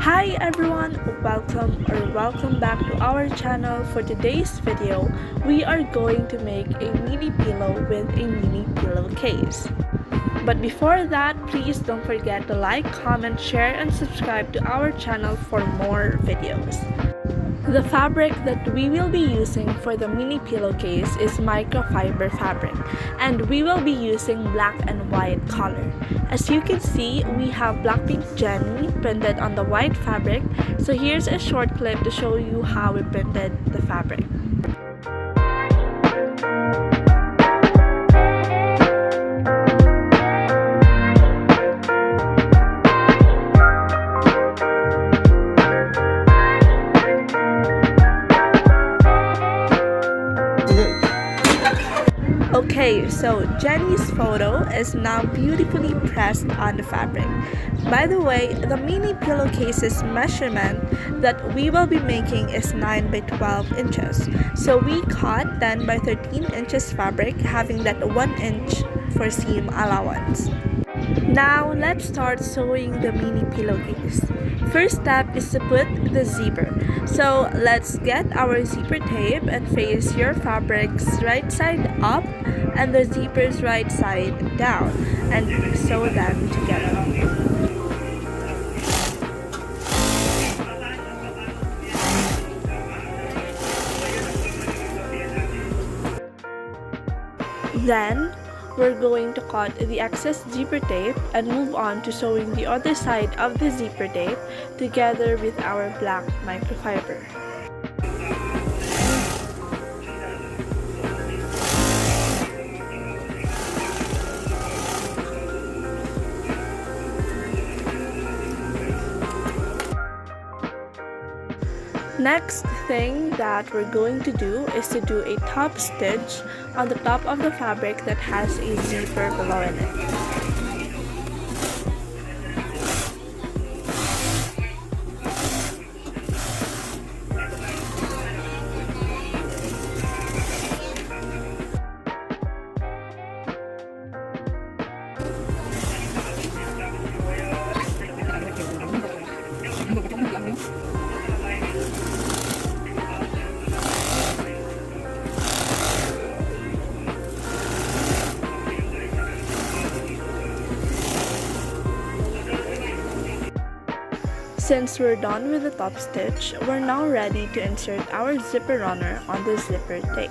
Hi everyone, welcome back to our channel. For today's video, we are going to make a mini pillow with a mini pillowcase. But before that, please don't forget to like, comment, share, and subscribe to our channel for more videos. The fabric that we will be using for the mini pillowcase is microfiber fabric, and we will be using black and white color. As you can see, we have Blackpink Jennie printed on the white fabric, so here's a short clip to show you how we printed the fabric. Okay, so Jennie's photo is now beautifully pressed on the fabric. By the way, the mini pillowcase's measurement that we will be making is 9 by 12 inches. So we cut 10 by 13 inches fabric, having that 1 inch for seam allowance. Now, let's start sewing the mini pillowcase. First step is to put the zipper. So, let's get our zipper tape and face your fabrics right side up and the zippers right side down and sew them together. Then, we're going to cut the excess zipper tape and move on to sewing the other side of the zipper tape together with our black microfiber. Next thing that we're going to do is to do a top stitch on the top of the fabric that has a zipper below in it. Since we're done with the top stitch, we're now ready to insert our zipper runner on the zipper tape.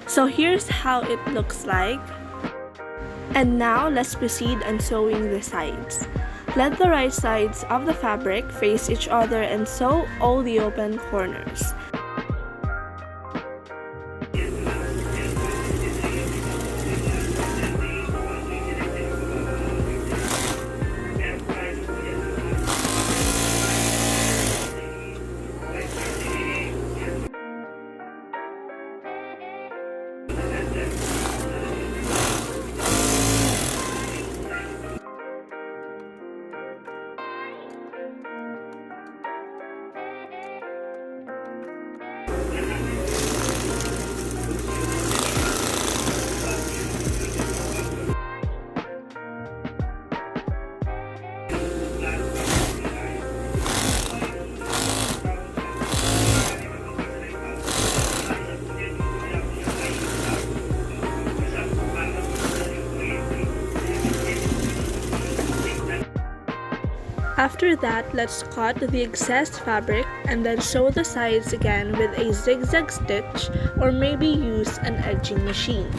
So here's how it looks like. And now let's proceed on sewing the sides. Let the right sides of the fabric face each other and sew all the open corners. After that, let's cut the excess fabric and then sew the sides again with a zigzag stitch or maybe use an edging machine.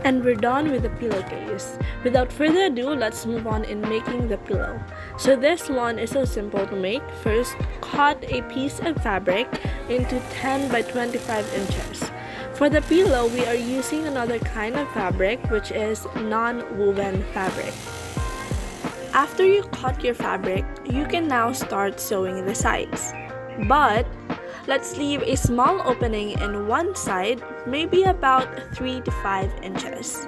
And we're done with the pillowcase. Without further ado, let's move on in making the pillow. So this one is so simple to make. First, cut a piece of fabric into 10 by 25 inches. For the pillow, we are using another kind of fabric, which is non-woven fabric. After you cut your fabric, you can now start sewing the sides. But let's leave a small opening in one side, maybe about 3 to 5 inches.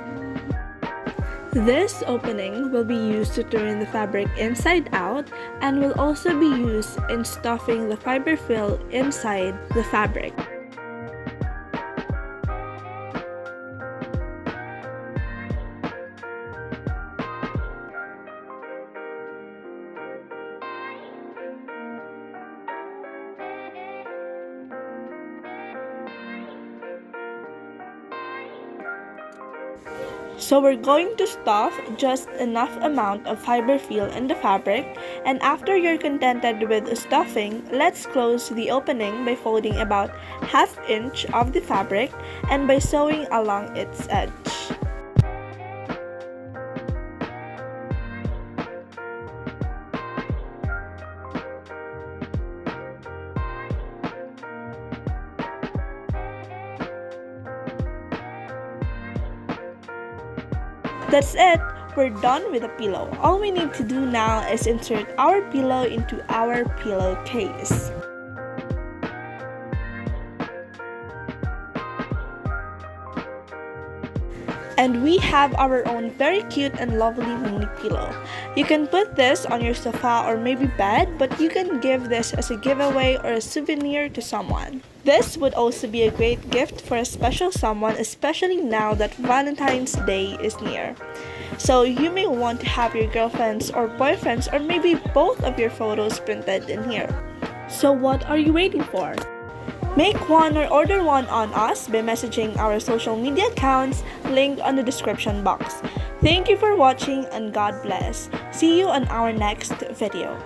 This opening will be used to turn the fabric inside out and will also be used in stuffing the fiber fill inside the fabric. So we're going to stuff just enough amount of fiber fill in the fabric, and after you're contented with stuffing, let's close the opening by folding about ½ inch of the fabric and by sewing along its edge. That's it! We're done with the pillow. All we need to do now is insert our pillow into our pillowcase. And we have our own very cute and lovely mini pillow. You can put this on your sofa or maybe bed, but you can give this as a giveaway or a souvenir to someone. This would also be a great gift for a special someone, especially now that Valentine's Day is near. So you may want to have your girlfriends or boyfriends or maybe both of your photos printed in here. So what are you waiting for? Make one or order one on us by messaging our social media accounts linked on the description box. Thank you for watching and God bless. See you on our next video.